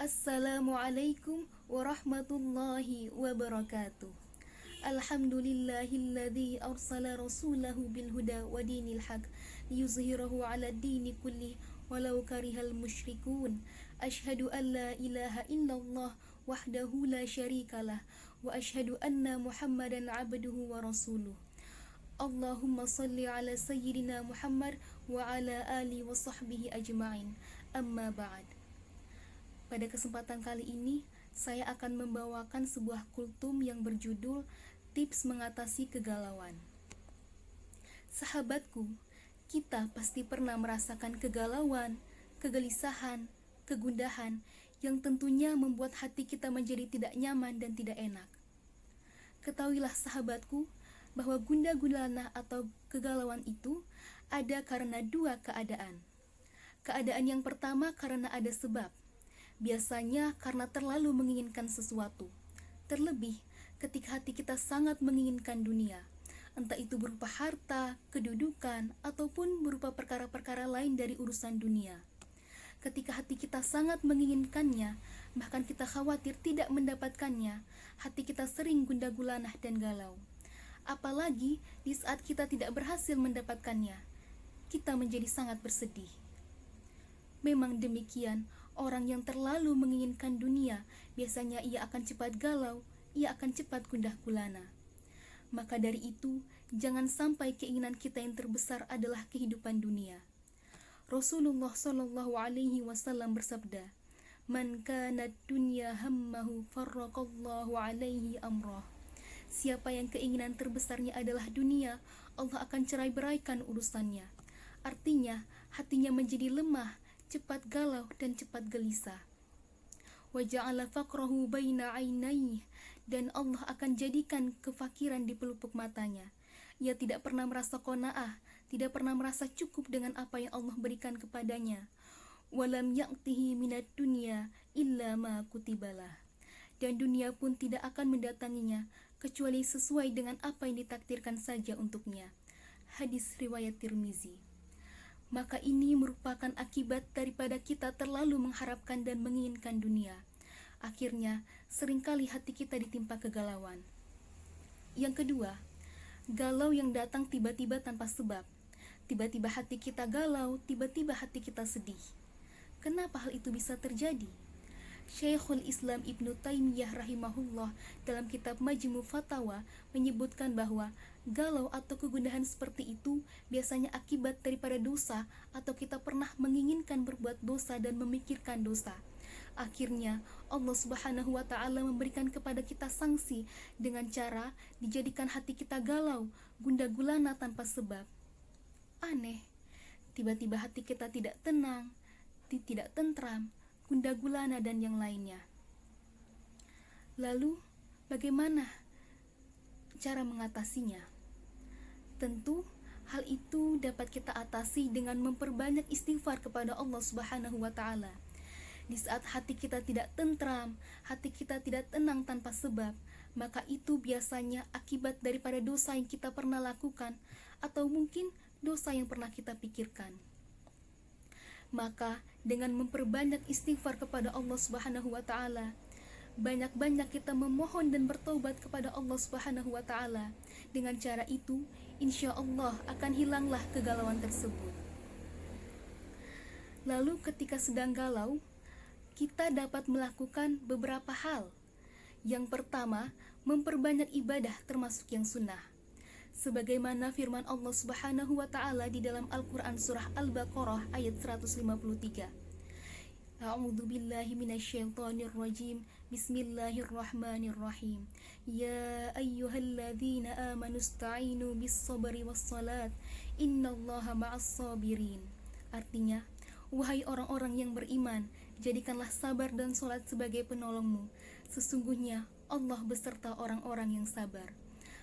Assalamualaikum warahmatullahi wabarakatuh. Alhamdulillahilladzi arsala rasulahu bil huda wa dinil haq liyuzhirahu 'ala dini kulli walau karihal musyrikun. Asyhadu an la ilaha illallah wahdahu la syarikalah wa asyhadu anna Muhammadan 'abduhu wa rasuluh. Allahumma salli ala sayyidina Muhammad wa ala ali wa sahbihi ajma'in. Amma ba'd. Pada kesempatan kali ini, saya akan membawakan sebuah kultum yang berjudul Tips Mengatasi Kegalauan. Sahabatku, kita pasti pernah merasakan kegalauan, kegelisahan, kegundahan yang tentunya membuat hati kita menjadi tidak nyaman dan tidak enak. Ketahuilah sahabatku, bahwa gundah gulana atau kegalauan itu ada karena dua keadaan. Keadaan yang pertama karena ada sebab. Biasanya karena terlalu menginginkan sesuatu. Terlebih ketika hati kita sangat menginginkan dunia, entah itu berupa harta, kedudukan, ataupun berupa perkara-perkara lain dari urusan dunia. Ketika hati kita sangat menginginkannya, bahkan kita khawatir tidak mendapatkannya, hati kita sering gundah gulanah dan galau. Apalagi di saat kita tidak berhasil mendapatkannya, kita menjadi sangat bersedih. Memang demikian, orang yang terlalu menginginkan dunia, biasanya ia akan cepat galau, ia akan cepat gundah gulana. Maka dari itu, jangan sampai keinginan kita yang terbesar adalah kehidupan dunia. Rasulullah Shallallahu Alaihi Wasallam bersabda, "Man kanat dunya hammahu farraqallahu alaihi amrah." Siapa yang keinginan terbesarnya adalah dunia, Allah akan cerai-beraikan urusannya. Artinya, hatinya menjadi lemah, cepat galau dan cepat gelisah. Wa ja'ala faqrahu baina 'ainayhi, dan Allah akan jadikan kefakiran di pelupuk matanya. Ia tidak pernah merasa qanaah, tidak pernah merasa cukup dengan apa yang Allah berikan kepadanya. Walam ya'tihi minad dunya illa ma kutibalah. Dan dunia pun tidak akan mendatanginya kecuali sesuai dengan apa yang ditakdirkan saja untuknya. Hadis riwayat Tirmizi. Maka ini merupakan akibat daripada kita terlalu mengharapkan dan menginginkan dunia. Akhirnya, seringkali hati kita ditimpa kegalauan. Yang kedua, galau yang datang tiba-tiba tanpa sebab. Tiba-tiba hati kita galau, tiba-tiba hati kita sedih. Kenapa hal itu bisa terjadi? Syekhul Islam Ibnu Taimiyah rahimahullah dalam kitab Majmu' Fatawa menyebutkan bahwa galau atau kegundahan seperti itu biasanya akibat daripada dosa atau kita pernah menginginkan berbuat dosa dan memikirkan dosa. Akhirnya Allah Subhanahu wa taala memberikan kepada kita sanksi dengan cara dijadikan hati kita galau, gundah gulana tanpa sebab. Aneh, tiba-tiba hati kita tidak tenang, tidak tentram, gundah gulana dan yang lainnya. Lalu, bagaimana cara mengatasinya? Tentu, hal itu dapat kita atasi dengan memperbanyak istighfar kepada Allah Subhanahu wa taala. Di saat hati kita tidak tentram, hati kita tidak tenang tanpa sebab, maka itu biasanya akibat daripada dosa yang kita pernah lakukan atau mungkin dosa yang pernah kita pikirkan. Maka dengan memperbanyak istighfar kepada Allah Subhanahu wa taala, banyak-banyak kita memohon dan bertaubat kepada Allah Subhanahu wa taala. Dengan cara itu, insya Allah akan hilanglah kegalauan tersebut. Lalu ketika sedang galau, kita dapat melakukan beberapa hal. Yang pertama, memperbanyak ibadah termasuk yang sunnah. Sebagaimana firman Allah Subhanahu wa taala di dalam Al-Qur'an surah Al-Baqarah ayat 153. A'udzu billahi minasyaitonir rajim. Bismillahirrahmanirrahim. Ya ayyuhalladzina amanu ista'inu bis-sabri was-salat. Innallaha ma'as sabirin. Artinya, wahai orang-orang yang beriman, jadikanlah sabar dan salat sebagai penolongmu. Sesungguhnya Allah beserta orang-orang yang sabar.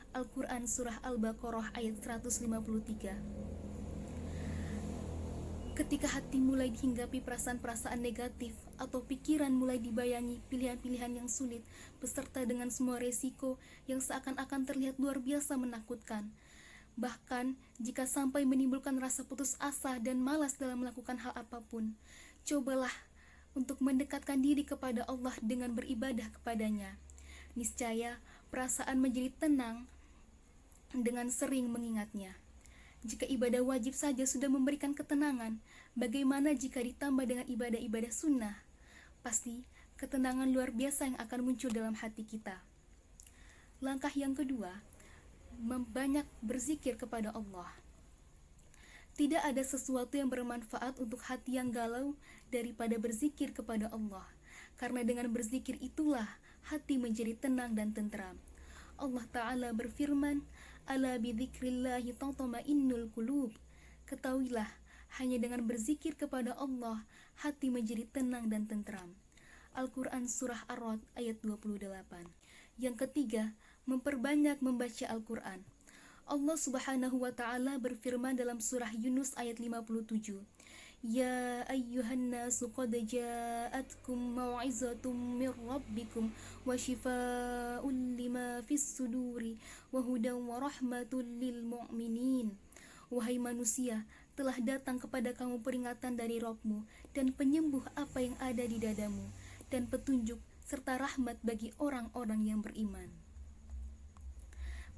Al-Quran Surah Al-Baqarah ayat 153. Ketika hati mulai dihinggapi perasaan-perasaan negatif atau pikiran mulai dibayangi pilihan-pilihan yang sulit beserta dengan semua resiko yang seakan-akan terlihat luar biasa menakutkan, bahkan jika sampai menimbulkan rasa putus asa dan malas dalam melakukan hal apapun, cobalah untuk mendekatkan diri kepada Allah dengan beribadah kepadanya. Niscaya perasaan menjadi tenang dengan sering mengingatnya. Jika ibadah wajib saja sudah memberikan ketenangan, bagaimana jika ditambah dengan ibadah-ibadah sunnah? Pasti ketenangan luar biasa yang akan muncul dalam hati kita. Langkah yang kedua, membanyak berzikir kepada Allah. Tidak ada sesuatu yang bermanfaat untuk hati yang galau daripada berzikir kepada Allah. Karena dengan berzikir itulah hati menjadi tenang dan tentram. Allah Ta'ala berfirman, "Ala bidzikrillahi tatma'innul qulub." Ketahuilah, hanya dengan berzikir kepada Allah, hati menjadi tenang dan tentram. Al-Quran Surah Ar-Ra'd ayat 28. Yang ketiga, memperbanyak membaca Al-Quran. Allah Subhanahu wa Ta'ala berfirman dalam surah Yunus ayat 57, "Ya ayyuhan nasu qad ja'atkum mau'izatum mir rabbikum wa shifaa'un lima fis suduri wa hudan wa rahmatul lil mu'minin." Wahai manusia, telah datang kepada kamu peringatan dari Rabb-mu dan penyembuh apa yang ada di dadamu, dan petunjuk serta rahmat bagi orang-orang yang beriman.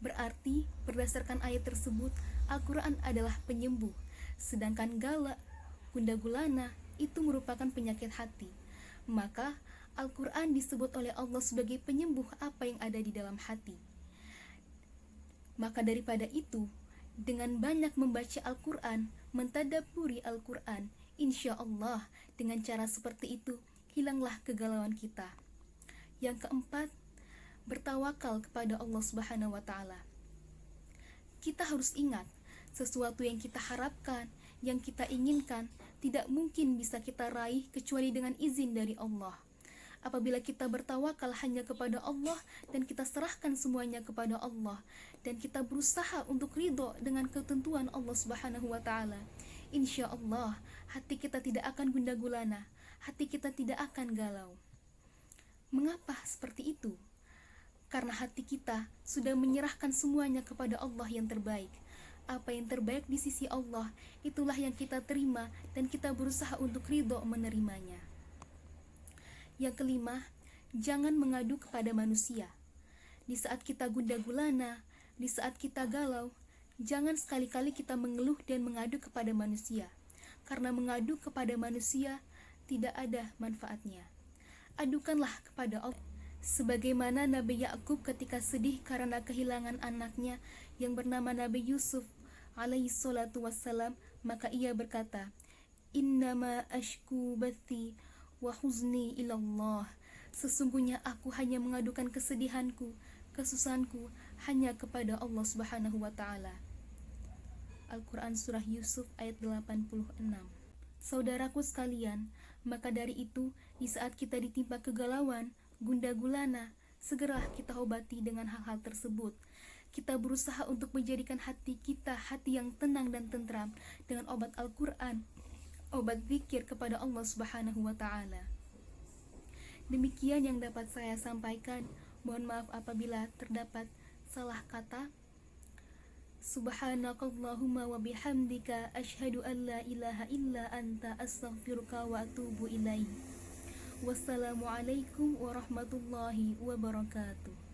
Berarti berdasarkan ayat tersebut, Al-Quran adalah penyembuh, sedangkan gala, gundah gulana itu merupakan penyakit hati. Maka Al-Quran disebut oleh Allah sebagai penyembuh apa yang ada di dalam hati. Maka daripada itu, dengan banyak membaca Al-Quran, mentadabburi Al-Quran, insya Allah dengan cara seperti itu hilanglah kegalauan kita. Yang keempat, bertawakal kepada Allah Subhanahu wa Ta'ala. Kita harus ingat, sesuatu yang kita harapkan, yang kita inginkan, tidak mungkin bisa kita raih kecuali dengan izin dari Allah. Apabila kita bertawakal hanya kepada Allah dan kita serahkan semuanya kepada Allah, dan kita berusaha untuk ridho dengan ketentuan Allah Subhanahu wa Ta'ala, insya Allah hati kita tidak akan gundah gulana, hati kita tidak akan galau. Mengapa seperti itu? Karena hati kita sudah menyerahkan semuanya kepada Allah yang terbaik. Apa yang terbaik di sisi Allah, itulah yang kita terima dan kita berusaha untuk ridho menerimanya. Yang kelima, jangan mengadu kepada manusia. Di saat kita gundah gulana, di saat kita galau, jangan sekali-kali kita mengeluh dan mengadu kepada manusia. Karena mengadu kepada manusia tidak ada manfaatnya. Adukanlah kepada Allah. Sebagaimana Nabi Yakub ketika sedih karena kehilangan anaknya yang bernama Nabi Yusuf alaihi salatu wassalam, maka ia berkata, "Innama ashku bathi wa huzni ilallah." Sesungguhnya aku hanya mengadukan kesedihanku, kesusahanku hanya kepada Allah Subhanahu wa Ta'ala. Al-Quran Surah Yusuf ayat 86. Saudaraku sekalian, maka dari itu, di saat kita ditimpa kegalauan, gundah gulana, segera kita obati dengan hal-hal tersebut. Kita berusaha untuk menjadikan hati kita hati yang tenang dan tentram dengan obat Al-Quran, obat zikir kepada Allah Subhanahu wa Ta'ala. Demikian yang dapat saya sampaikan. Mohon maaf apabila terdapat salah kata. Subhanakallahumma wa bihamdika asyhadu an la ilaha illa anta astaghfiruka wa atubu ilaik. Wassalamualaikum warahmatullahi wabarakatuh.